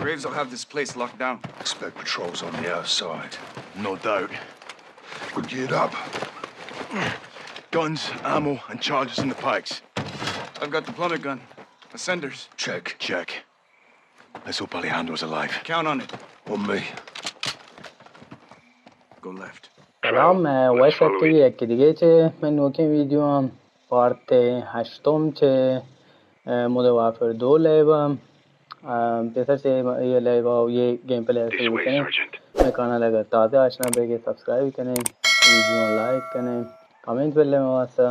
Graves will have this place locked down. Expect patrols on the outside. No doubt. We're geared up. Guns, ammo, and charges in the pikes. I've got the plummet gun. Ascenders. Check. Check. Let's hope Alejandro's alive. Count on it. On me. Go left. سلام وایس تیوی یکی دیگه چه من نوکیم ویدیو هم پارت هشتم چه مود وارفر 2 لعبم بهتر چه یه لعبه و یه گیم پلی هستی بکنیم मैं canola अगर ताज़ा आशना बेगे subscribe करें video like करें comment कर लें वास्ता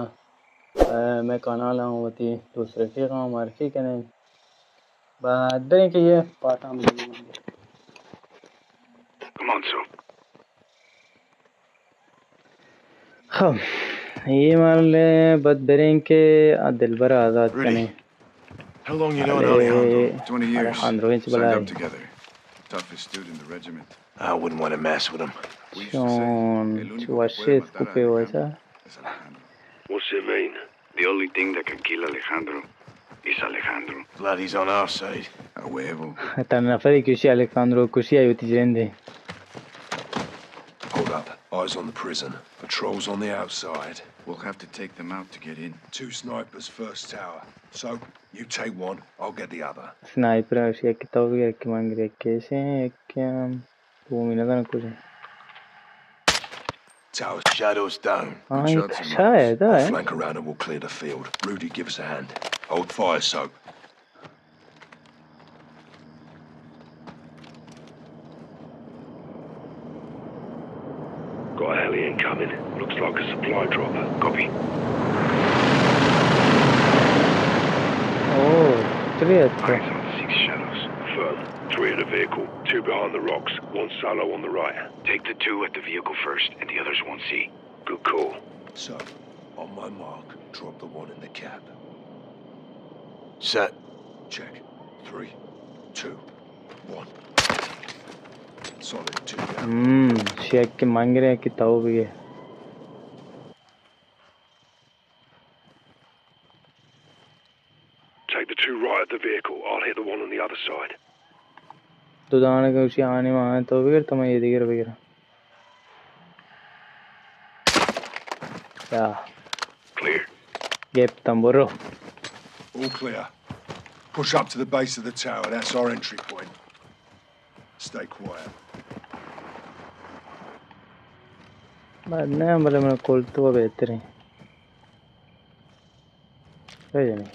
मैं canola हूँ वती दूसरे की गाँव मार्फी करें बाद दें कि ये पार्ट हम हाँ ये मान ले बद बेरें के दिलबर आज़ाद करें How long you known Alejandro? 20 years. Signed up together. Toughest dude in the regiment. I wouldn't want to mess with him. What's it mean? The only thing that can kill Alejandro is Alejandro. Glad he's on our side. A huevo. Hold up. Eyes on the prison. Patrols on the outside. We'll have to take them out to get in. 2 snipers first tower. So, you take one, I'll get the other. Sniper एक तो भी एक मांग रहे कैसे एक 2 minute का कुछ Tower. Shadows down. हाँ ये अच्छा है तो है Flank around and we'll clear the field. Rudy, give us a hand. Hold fire, Soap. Got a heli incoming. Looks like a supply drop. Copy. Oh, 3 Eyes on 6 shadows. Firm. 3 in the vehicle. 2 behind the rocks. 1 solo on the right. Take the 2 at the vehicle first, and the others won't see. Good call. So, on my mark, drop the 1 in the cab. Set. Check. 3, 2, 1. Solid 2 down. Shake के मांग रहे हैं कि ताऊ भी है Take the 2 right at the vehicle. I'll hit the 1 on the other side. तो दाने का उसी आने में आए तो भी तो मैं ये दिख रहा क्या Clear. गेप तंबुरो All clear. Push up to the base of the tower. That's our entry point. Stay quiet. बाद में हम बोले मैं कोल तो बेहतर है नहीं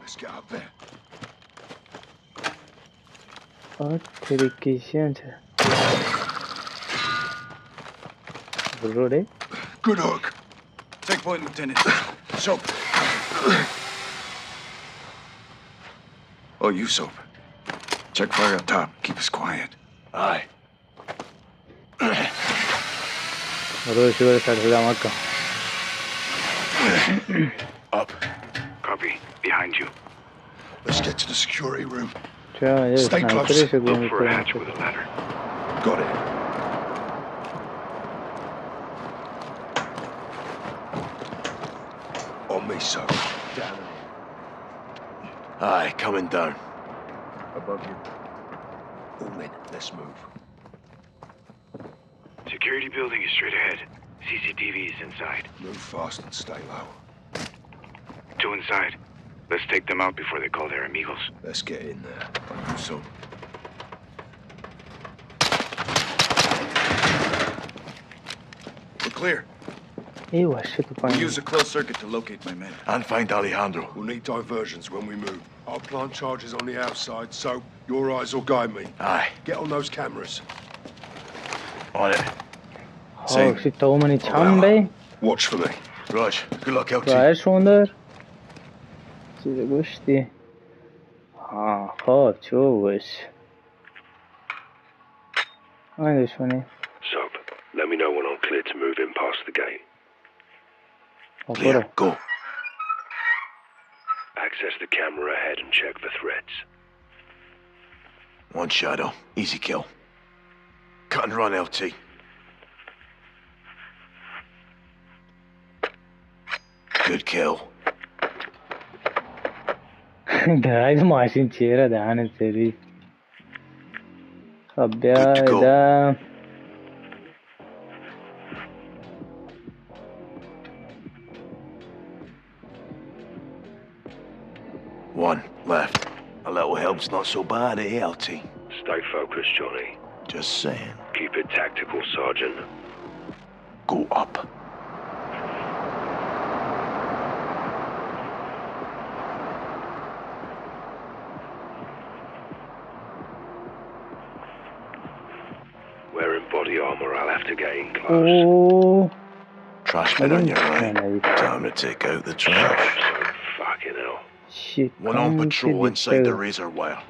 Let's get up there. और तेरी किशन है रोडे Good hook. Take point, Lieutenant. Soap. Oh, you, Soap. Check fire up top. Keep us quiet. Aye. Road sugar कर दिया मक्का Up. Copy. Behind you. Let's get to the security room. क्या ये Stay close. Look for a hatch with a ladder. Got it. On me, so. Down. Aye, coming down. Above you. All in. Let's move. Security building is straight ahead. CCTV is inside. Move fast and stay low. 2 inside. Let's take them out before they call their amigos. Let's get in there. You, Soap. We're clear. ये वाशे तो We'll पानी use a closed circuit to locate my men. And find Alejandro. We'll need diversions when we move. I'll plant charges on the outside, so your eyes will guide me. Aye. Get on those cameras. On it. हाँ उसी ताऊ मनी छाम बे Watch for me. Raj, good luck out to राय शोंदर चीज़ गुश्ती हाँ हाँ चोवश हाँ दुश्मनी Soap, let me know when I'm clear to move in past the gate. Clear. Go. Access the camera ahead and check for threats. 1 shadow. Easy kill. Cut and run, LT. Good kill. دراز ماشین چیره دهنت سری. خب بیا Good to go. ایده One left. A little help's not so bad, eh, LT? Stay focused, Johnny. Just saying. Keep it tactical, Sergeant. Go up. Wearing body armor, I'll have to get in close. اوه Trash bin on your right. نه Time to take out the trash. Fucking hell. شیت One on patrol inside the razor wire.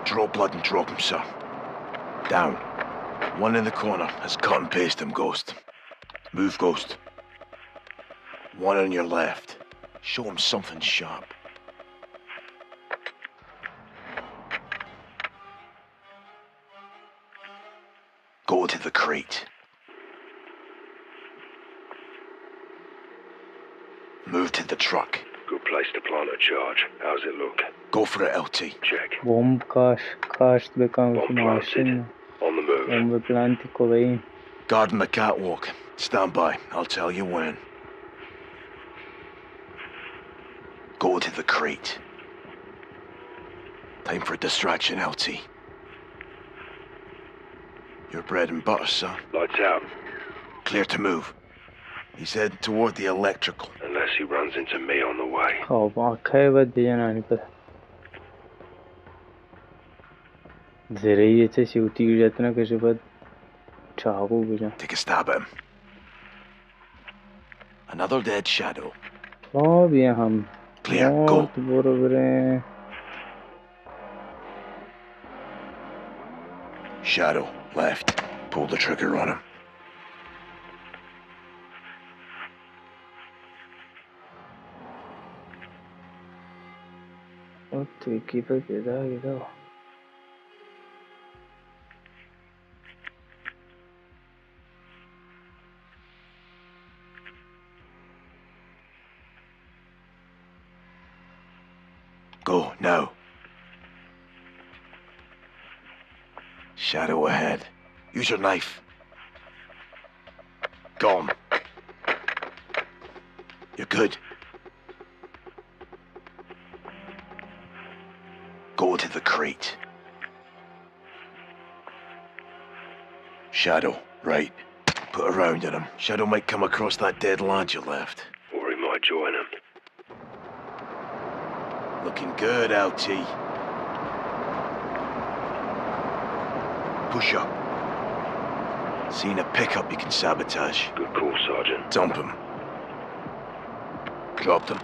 Draw blood and drop him, sir. Down. One in the corner. Has cut and paste him, Ghost. Move, Ghost. One on your left. Show him something sharp. Go to the crate. Move to the truck. Good place to plant a charge. How's it look? Go for it, LT. Check. بمب کاشت بکنم که Bomb planted. ماشین On the move. بمب پلانتی کوبه‌ای Guarding the catwalk. Stand by. I'll tell you when. Go to the crate. Time for distraction, LT. Your bread and butter, sir. Lights out. Clear to move. He's heading toward the electrical. Unless he runs into me on the way. خب آخه باید بیانانی پس زره یه چشی و تیر جت نکشه باید چاقو بجن Take a stab at him. Another dead shadow. خب یه هم Clear. Go. برو بره Shadow. Left. Pull the trigger on him. تو equipo cuidado. Go, now. Shadow ahead. Use your knife. Gone. You're good. Go to the crate. Shadow, right. Put a round in him. Shadow might come across that dead lad you left. Or he might join him. Looking good, LT. Push up. Seen a pickup you can sabotage. Good call, Sergeant. Dump him. Dropped him.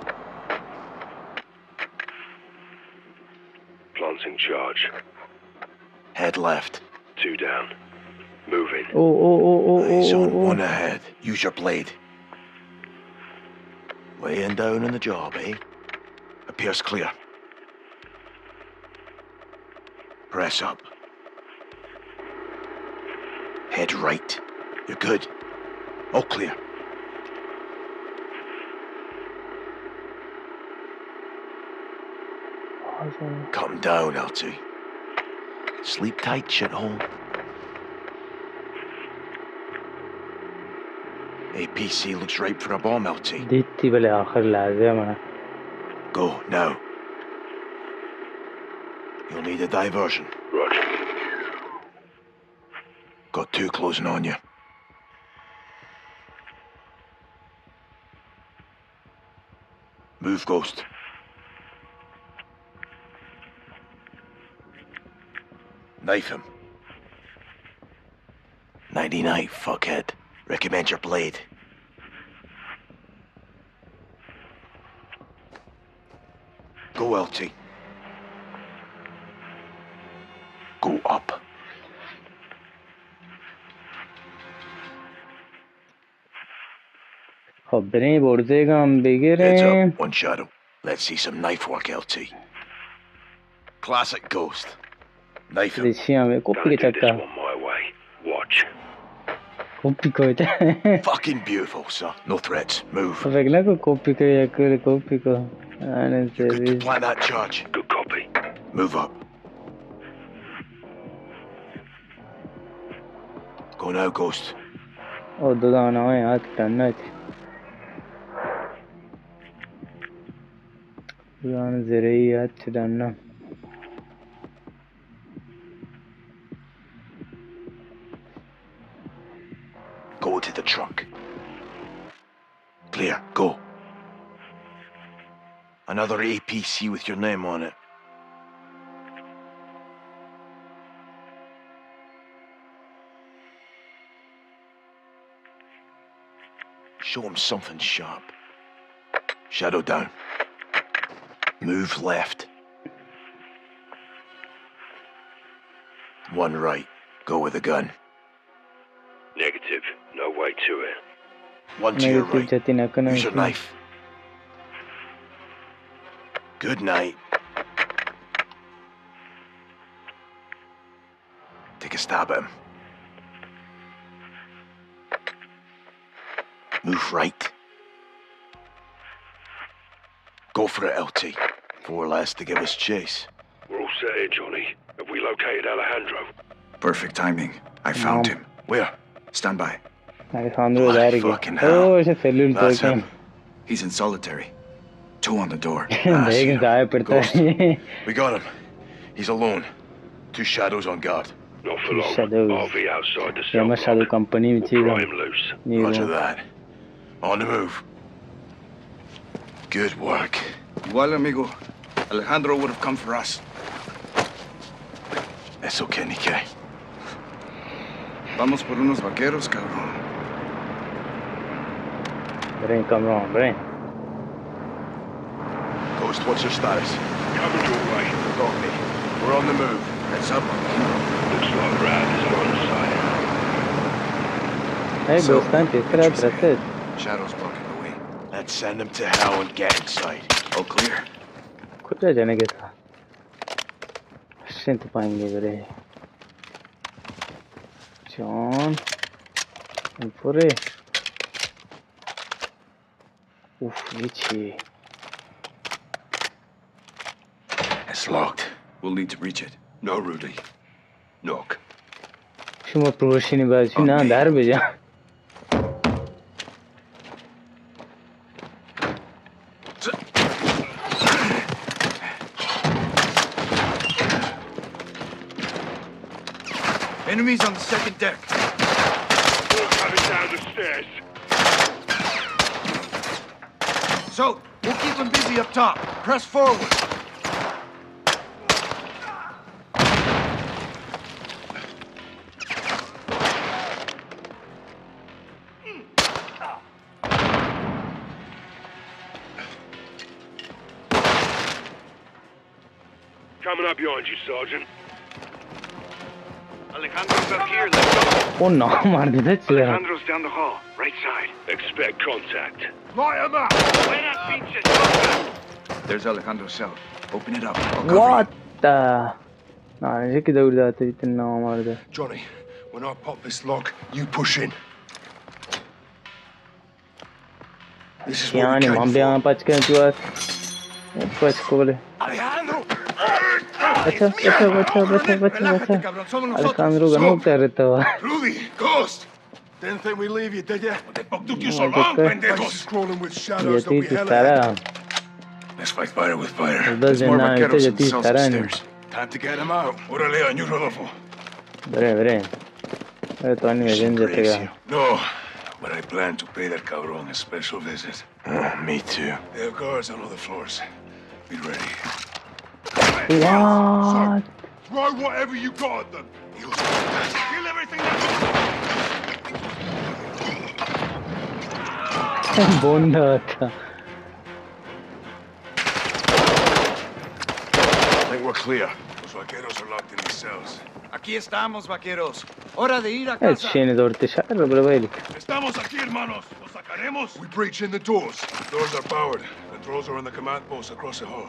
Planting charge. Head left. 2 down. Moving. Eyes on one ahead. Use your blade. Laying down on the job, eh? Appears clear. Press up. Head right. You're good. All clear. Cut him down, LT. Sleep tight, shithole. APC looks ripe for a bomb, LT. دیتی بله آخر لازمه. Go, now. You'll need a diversion. Roger. Got 2 closing on you. Move, Ghost. Knife him. 99, fuckhead. Recommend your blade. Go, LT. Go up. خب بریم برزگم Heads بگیریم. up, one shadow. Let's see some knife work, LT. Classic Ghost. Knife him. دیشی هم Gonna کپی do this چکا. one my way. Watch. Copy ko ito. Fucking beautiful, sir. No threats. Move. Bigla ko copy ko yakul copy ko. Ano You're good to service. plant that charge. Good copy. Move up. Go now, Ghost. Oh, doon na ako at tanat. Yan zirei at tanna. Go to the truck. Clear. Go. Another APC with your name on it. Show him something sharp. Shadow down. Move left. One right. Go with the gun. Negative. No way to it. One to your right. Jati na ko na. Use your knife. Good night. Take a stab at him. Move right. Go for it, LT. 4 less to give us chase. We're all set here, Johnny. Have we located Alejandro? Perfect timing. I found him. Where? Stand by. Alejandro Bloody there again. fucking hell. Oh, ese felul That's to him. He's in solitary. 2 on the door. देख जाए पड़ता है. We got him. He's alone. 2 shadows on guard. Not for long. Shadows. RV outside the Yama cell shadow block. company We'll with pry you. him loose. Roger that. On the move. Good work. Igual, amigo. Alejandro would have come for us. That's okay, Nikkei. Vamos por unos vaqueros, cabrón. Brain, come on, brain. Ghost, what's your status? Coming your way. Got me. We're on the move. Heads up. Looks like Brad is on site. Hey, So, dostan tekrar interesting. atrás. Shadows blocking the way. Let's send them to hell and get inside. All clear. कुछ जाने के था. शिंत पाएंगे बरे. John. And पूरे. Uff, Richie. It's locked. We'll need to reach it. No, Rudy. Knock. Şuma proşini bazı şu na dar beja. Enemies on the second deck. We're coming down the stairs. So, we'll keep them busy up top. Press forward. Coming up behind you, Sergeant. Alejandro's up here, let's go. O no, मार देता चलेगा. Alejandro's down the hall, right side. Expect contact. Light 'em up! Buena pinche contact. There's Alejandro's cell. Open it up. I'll cover What you. the? ना ये किधर उड़ जाते इतना मार दे. Johnny, when I pop this lock, you push in. This is what we Yani came हम भी यहाँ for. पच के चुआ. पच को बोले. Alejandro! बच्चा. Alejandro का नो कर रहा था. Rudy, Ghost! Didn't think we'd leave you, did you? What took you so long, Place is crawling with shadows. There'll यती be तो hell सारा. ahead. Let's fight fire with fire. उधर There's more जना vaqueros इतने in the यती cells सारा नहीं. upstairs. Time to get him out. Órale, año Rodolfo. बरे बरे. अरे तो अन्य वेजन जाते Graves का. you. No, but I plan to pay that cabron a special visit. Oh, me too. There are guards on all the floors. Be ready. What? Throw whatever you got at them. Kill everything बोंडा था. I think we're clear. Los vaqueros are locked in these cells. Aquí estamos, vaqueros. Hora de ir a Evet şeyini doğru teşekkür ederim. Böyle. Estamos aquí, hermanos. Los sacaremos. We breach in the doors. The doors are powered. The controls are in the command post across the hall.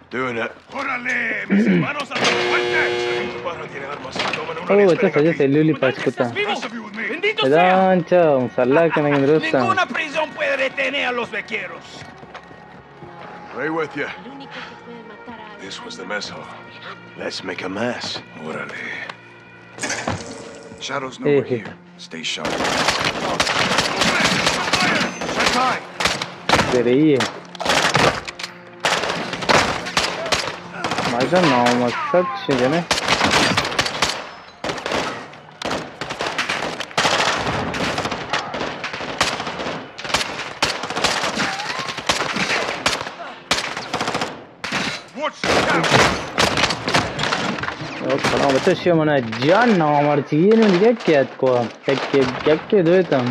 Doing it. ¡Órale! ¡Mis hermanos a tu muerte! Tu padre tiene armas. Tomen una Oh, y esta esperen saja aquí. seluli paskuta. Rest of you with me. ¡Bendito sea! Edancha, un salak na indrusta. Ninguna prisión puede detener a los vaqueros. Right with you. El único que puede matar a This was the mess hall. Let's make a mess. Órale. Shadows know we're here. Stay sharp. Check high. Seriye. Maşa namussat şey ne? Watch the camera. Yok sana bata şey mana can namar चाहिए नहीं क्या क्या को क्या दो तुम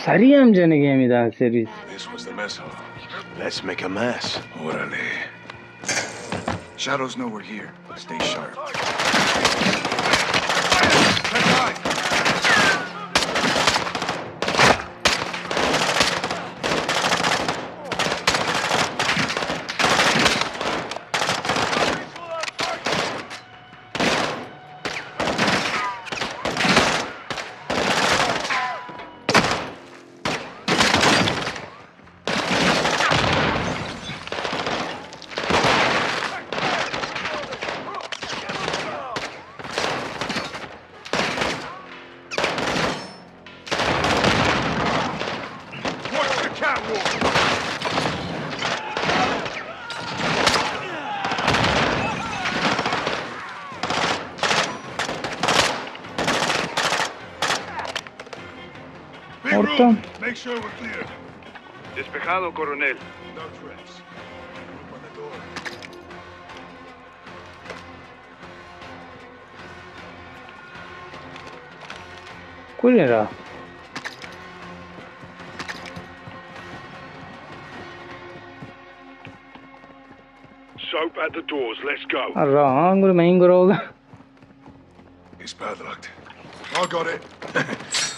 सारी हम जाने गेम इधर series. This was the mess hall. Let's make a mess. Órale. Shadows know we're here. Stay sharp. Check high. Watch the catwalk. Big Orta. room. Make sure we're clear. Despejado, coronel. No threats. Open the door. Kulera. Soap at the doors. Let's go. Arrang guru main guru hoga. It's padlocked. I got it.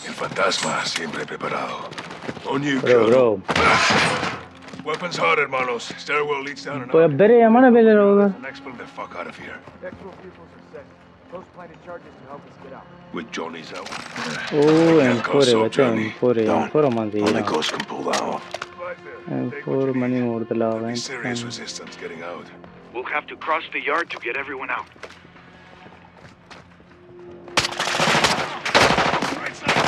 El fantasma siempre preparado. On you, Bro. Weapons hard, hermanos. Stairwell leads down and Koy up. bere yamana bele hoga. Next, pull the fuck out of here. With Johnny's out. Oh, Can't go so, M4 Johnny. M4 manzi. Only Ghost can pull that off. Right there. M4 mani mordala Be hoga. serious resistance getting out. We'll have to cross the yard to get everyone out. Right side.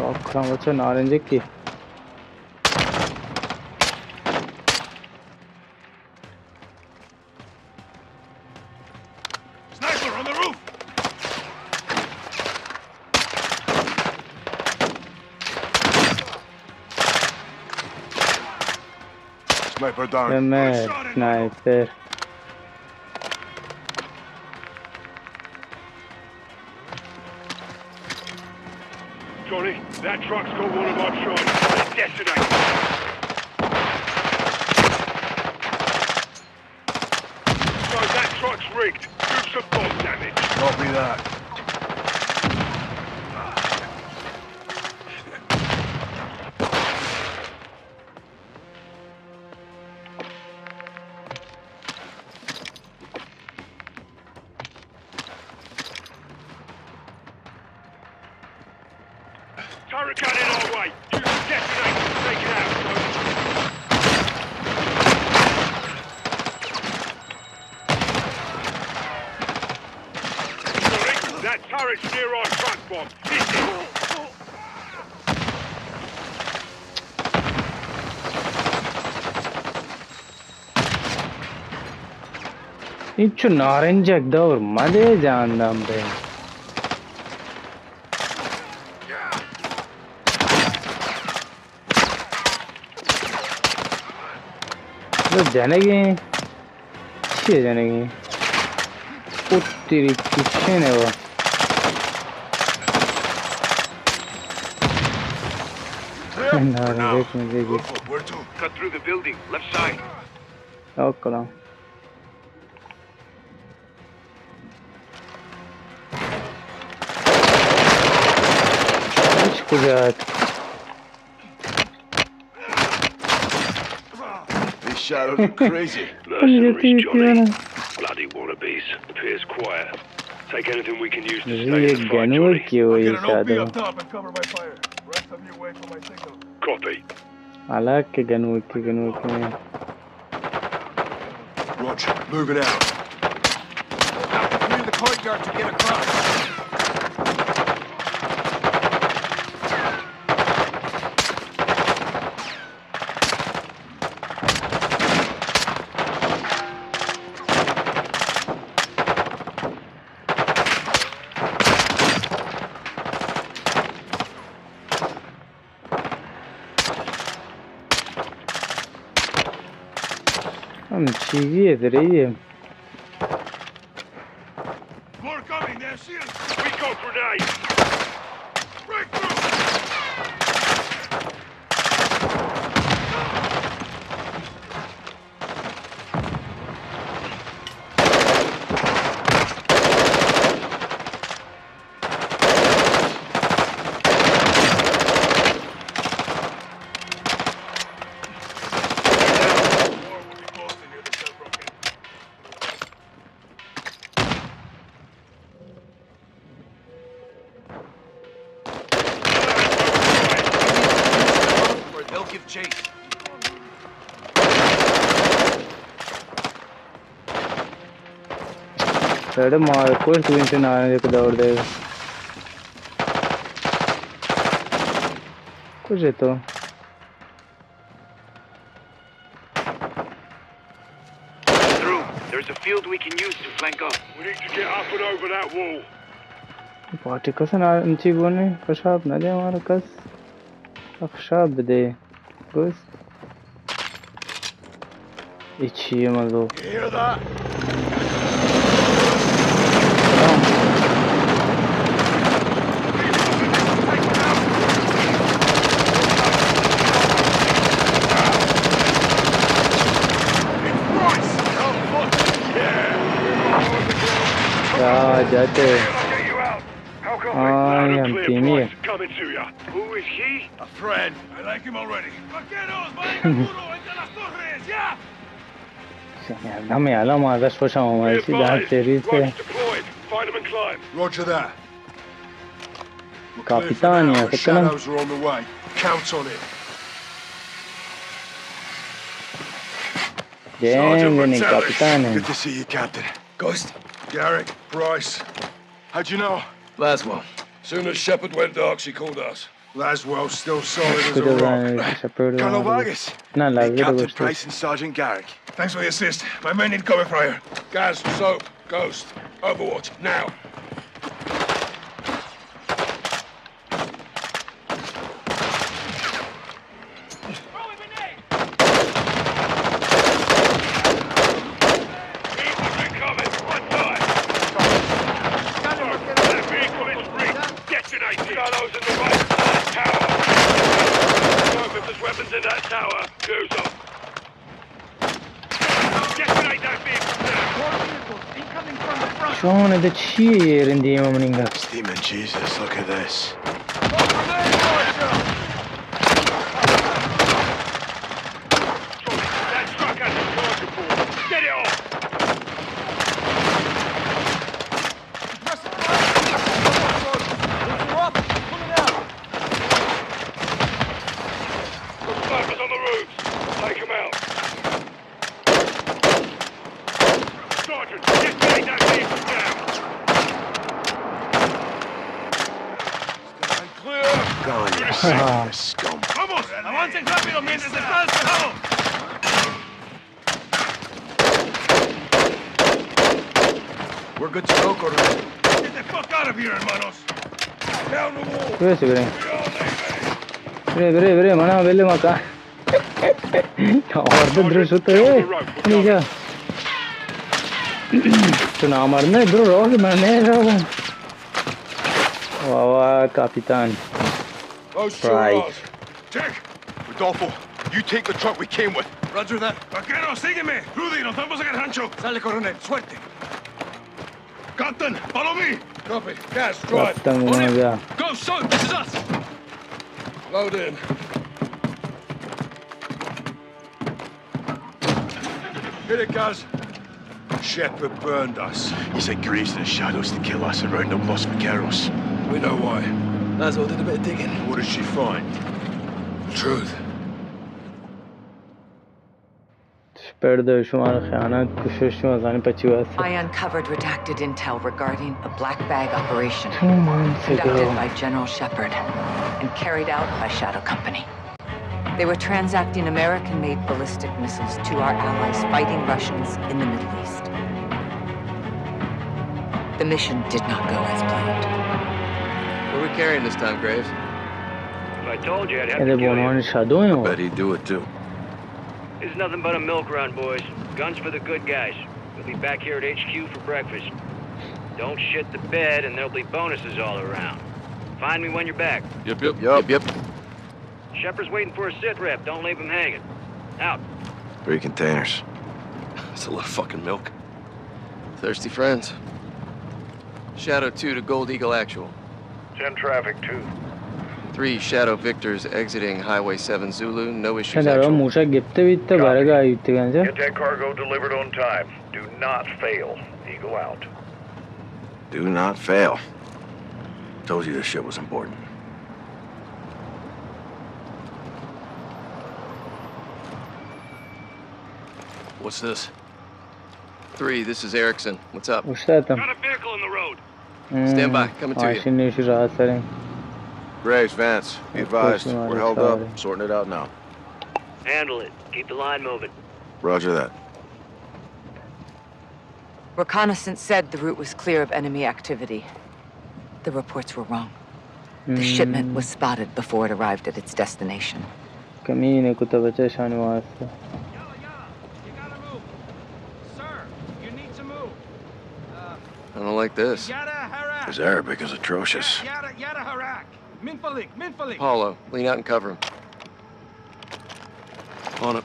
Akram bacha naranji ki. Sniper on the roof. Sniper down. Mehmet sniper. Johnny, that truck's got one of our shots. Let's detonate. So that truck's rigged. Do some bomb damage. Copy that. Turret gun in our way. Use the detonator to take it out. Johnny, that turret's near our truck bomb. Hit it. Ichu naranji ekda or made jandam be. तो जानेगी क्या जानेगी तेरी किशन है वो Where to? Cut through the building, left side. کجات These shadows are crazy. Mercenaries, Johnny. Bloody wannabes. Appears quiet. Take anything we can use to stay in ये this fight, गनूर Johnny. की हुई Get an OP शादी up top and cover my fire. Rest of you wait for my signal. Copy. अलग के गनूर की Roger, moving out. Clear the courtyard to get across. हम चीज़ी है रही है More coming, they're shields. We got grenades. Break through. They'll give chase. साढ़े मार कोई स्क्रीन से ना आने को दौड़ देगा कुछ है तो Through. There's a field we can use to flank up. We need to get up and over that wall. Party कसन अंची बोने कशाब ना दे हमारा कस अखशाब दे बस इच्छी है मज़ो You hear that? क्या जाते I'll get you out. How come Ah, loud yeah, and clear, team here. Price. Coming to you. Who is he? A friend. I like him already. Vaqueros, vayan al muro, entre las torres, ya! हम याला मारा सोचा हमारी सी दांत तेरी से Roach deployed. Find him and climb. Roger that. We're clear for Kapitan now. ya, Our kaptan. shadows are on the way. Count on it. जेंगे नहीं Capitan है Good to see you, Captain. Ghost? Garrick, Bryce. How'd you know? Laswell. Soon as Shepard went dark, she called us. Laswell's still solid as a कुछ rock. शपेड़ Colonel Vargas. ना Meet लगे तो Captain कुछ Price and Sergeant Garrick. Thanks for the assist. My men need cover fire. Gaz, Soap, Ghost, Overwatch, now. Vehicles incoming. One time. That vehicle is rigged. Detonated. Shadows in the right side tower. If there's weapons in that tower, do so. Detonate that vehicle now. شلون هذا الشيء رندي ما منينغا Steaming Jesus, look at this. That truck has a charge report. Get it off. Those snipers on the roofs. Take them out. Sergeant, detonate that vehicle now. Stand clear. Gone, you sick scum. Vamos, avancen rápido mientras está despejado. We're good to go, Coronel. Get the fuck out of here, hermanos. Down the wall. कैसे करें We all leave. बरे बरे बरे मना वेले मका और तो दृश्य होता है नहीं क्या तो ना मरने ब्रो रोग मरने रोग वाह वाह Capitan Those two Right. are ours. Check. Rodolfo, you take the truck we came with. Roger that. Vaqueros, sígueme. Rudy, nos vamos a rancho. Sale, Coronel. Suerte. Captain, follow me. Copy. Gas, drive. तंग हो गया Go, son. This is us. Load in. Hit it, guys. Shepherd burned us. He sent Graves to the shadows to kill us around the Los Vaqueros. We know why. Laszlo did a bit of digging. What did she find? Truth. I uncovered redacted intel regarding a black bag operation conducted by General Shepard and carried out by Shadow Company. They were transacting American-made ballistic missiles to our allies fighting Russians in the Middle East. The mission did not go as planned. What are we carrying this time, Graves? If I told you, I'd have to kill you. Bet he'd do it too. It's nothing but a milk run, boys. Guns for the good guys. We'll be back here at HQ for breakfast. Don't shit the bed and there'll be bonuses all around. Find me when you're back. Yep. Shepard's waiting for a sit rep. Don't leave him hanging. Out. 3 containers. That's a lot of fucking milk. Thirsty friends. Shadow 2 to Gold Eagle Actual. 10 traffic 2. 3 Shadow Victors exiting Highway 7 Zulu. No issues Get actual. that cargo delivered on time. Do not fail. Eagle out. Do not fail. Told you this shit was important. What's this? 3, this is Erickson. What's up? Got a vehicle in the road. Stand by. Coming to you. Graves, Vance, be advised. We're held up. Sorting it out now. Handle it. Keep the line moving. Roger that. Reconnaissance said the route was clear of enemy activity. The reports were wrong. The shipment was spotted before it arrived at its destination. I don't like this. His Arabic is atrocious. Paulo, lean out and cover him. On it.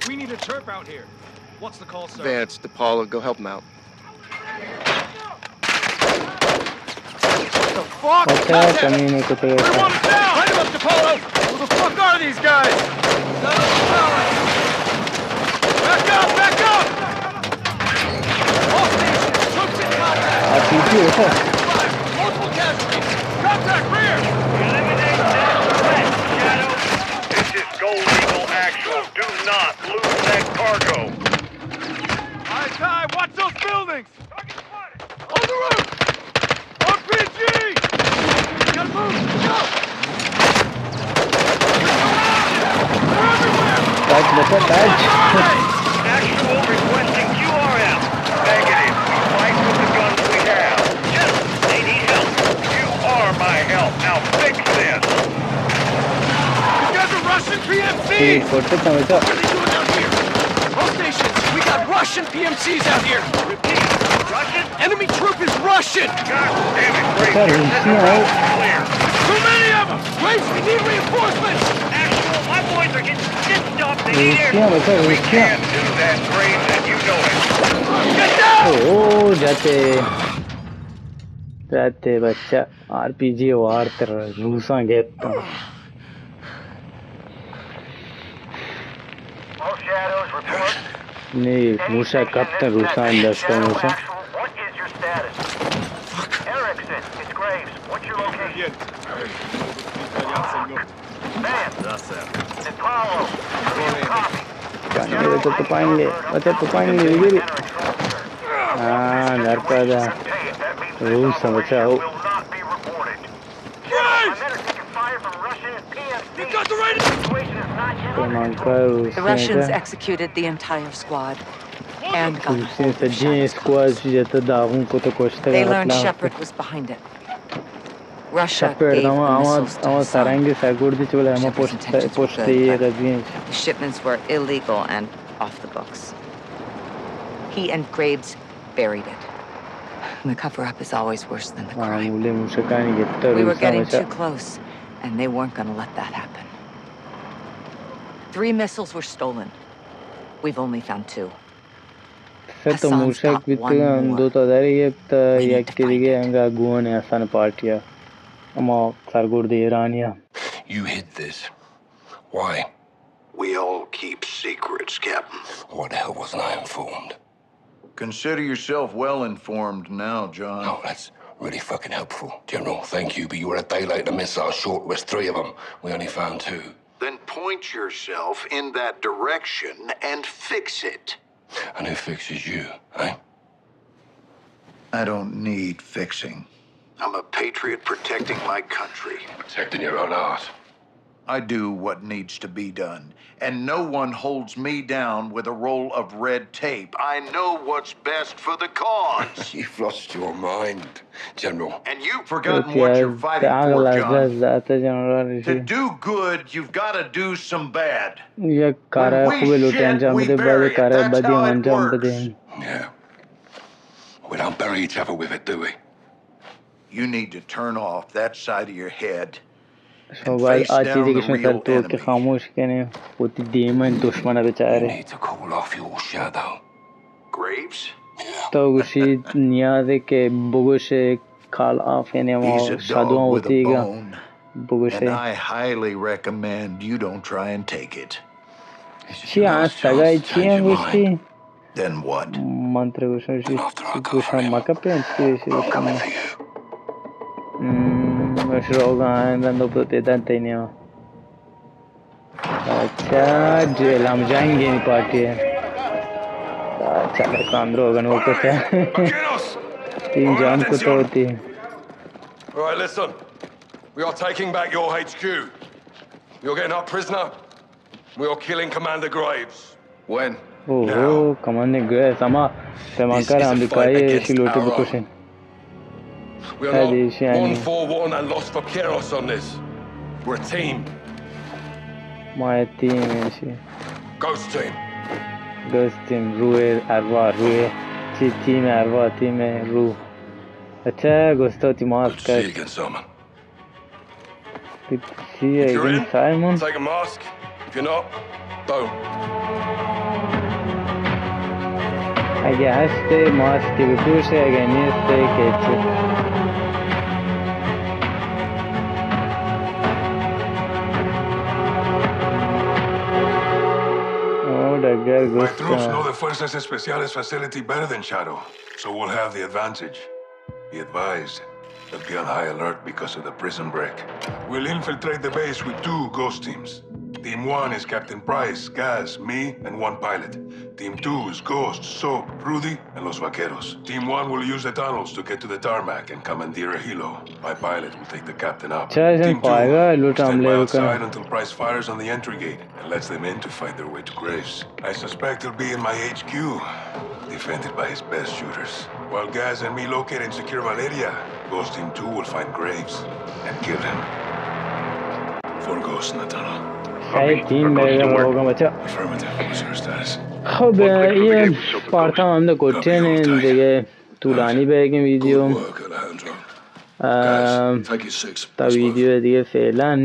We need a chirp out here. What's the call, sir? Vance, DePaulo, go help him out. What the fuck? We want it down! Light him up, DePaulo! Who the fuck are these guys? Back up! Back up! All stations, troops in contact! Multiple casualties! Contact rear! Eliminate that threat, Shadow. This is Gold Eagle Actual. Do not lose that cargo. Ty, watch those buildings! On the roof! RPG! Gotta move! Go! They're everywhere! Actual requesting QRM. Negative. We fight with the guns we have. Yes, they need help. You are my help. Now fix this. These guys are Russian PMCs! What are they doing out here? All stations, we got Russian PMCs out here! Repeat. Russian? Enemy troop is Russian! God damn it, Graves. You're setting the road clear. Too many of them! Graves, we need reinforcements! Actual, my boys are getting stitched up. They need air. We can't do that, Graves, and you know it. Get down! जाते बच्चा RPG वारतर रूसा गेता All shadows report. नहीं मूसा कप्तान रूसा इंडस्ट्री मूसा What is your status? Erickson, it's Graves. What's your location? Man, it's Paulo. Copy. जाने बच्चा तो पाएंगे गिरी हाँ घर पर जा रूसा बच्चा हो The Russians executed the entire squad and got They learned Shepard was behind it. Russia gave the missiles to Hassan. Shepard's intentions were good, but the shipments were illegal and off the books. He and Graves buried it. The cover-up is always worse than the crime. We were getting too close, and they weren't going to let that happen. 3 missiles were stolen. We've only found 2. Hassan's got 1 more. We need to find it. اما سرگرد ایرانیه. You hid this. Why? We all keep secrets, Captain. Why the hell wasn't I informed? Consider yourself well informed now, John. Oh, that's really fucking helpful, General. Thank you, but you were a day late. The missile short was 3 of them. We only found 2. Then point yourself in that direction and fix it. And who fixes you, eh? I don't need fixing. I'm a patriot protecting my country. Protecting your own art. I do what needs to be done, and no one holds me down with a roll of red tape. I know what's best for the cause. You've lost your mind, General. And you've forgotten what you're fighting for, John. To do good, you've got to do some bad. When we shit, we bury it. That's how it works. Yeah. We don't bury each other with it, do we? You need to turn off that side of your head. شمال आज चीज़ें किसमें चलते हो कि खामोश कहने होती दीमन दुश्मन बेचारे तो उसी नियाज़े के बुगुशे खाल आफ़ने वो शादुआं होती है क्या बुगुशे I highly recommend you don't try and take it. चियां सगाई चियां गुस्ती Then what? मंत्र गुस्सा गुस्सा मकपें चियां Mashroga andando proprietante in io. अच्छा हम जाएंगे नहीं पार्टी है चलो कांद्रो गनो को क्या तीन जाम को तो होती है. All right, listen. We are taking back your HQ. You're getting our prisoner. We are killing Commander Graves. When? Oh, Commander Graves. Sama Semakar Amerikai Shiloto Bukushin. We are not 1-4-1 and lost for Keros on this. We're a team. My team is Ghost team. Ghost team. Rue Arwa Rue. Team Arwa team Rue. अच्छा Ghosto team mask. See you again, Simon. See you again, Simon. Take a mask. If you're not, don't. Aga haste mask ke bepushe aga niste keche. My troops know the Fuerzas Especiales facility better than Shadow, so we'll have the advantage. Be advised, they'll be on high alert because of the prison break. We'll infiltrate the base with 2 ghost teams. Team 1 is Captain Price, Gaz, me, and 1 pilot. Team 2 is Ghost, Soap, Rudy, and Los Vaqueros. Team 1 will use the tunnels to get to the tarmac and commandeer a helo. My pilot will take the captain up. Team 2 stand by outside until Price fires on the entry gate and lets them in to fight their way to Graves. I suspect he'll be in my HQ, defended by his best shooters. While Gaz and me locate and secure Valeria, Ghost Team 2 will find Graves and kill him. 4 ghosts in the tunnel. تیم होगा बच्चा خب ये part हम तो कोटे ने जगह Tulane बैगे video ता video दिए फैलन